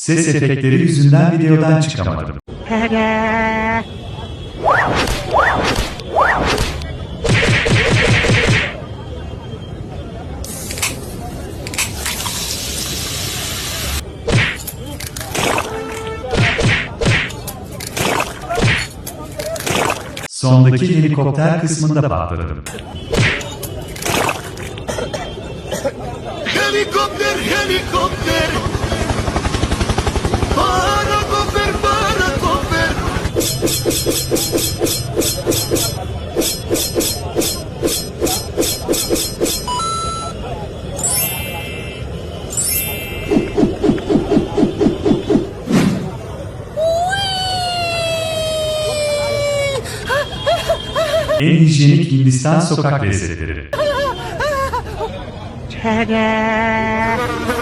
Ses efektleri yüzünden videodan çıkamadım. Sondaki helikopter kısmında patladım. Helikopter, helikopter. Parakoper, parakoper. En hijyenik Hindistan sokak lezzetleri. Ta-da!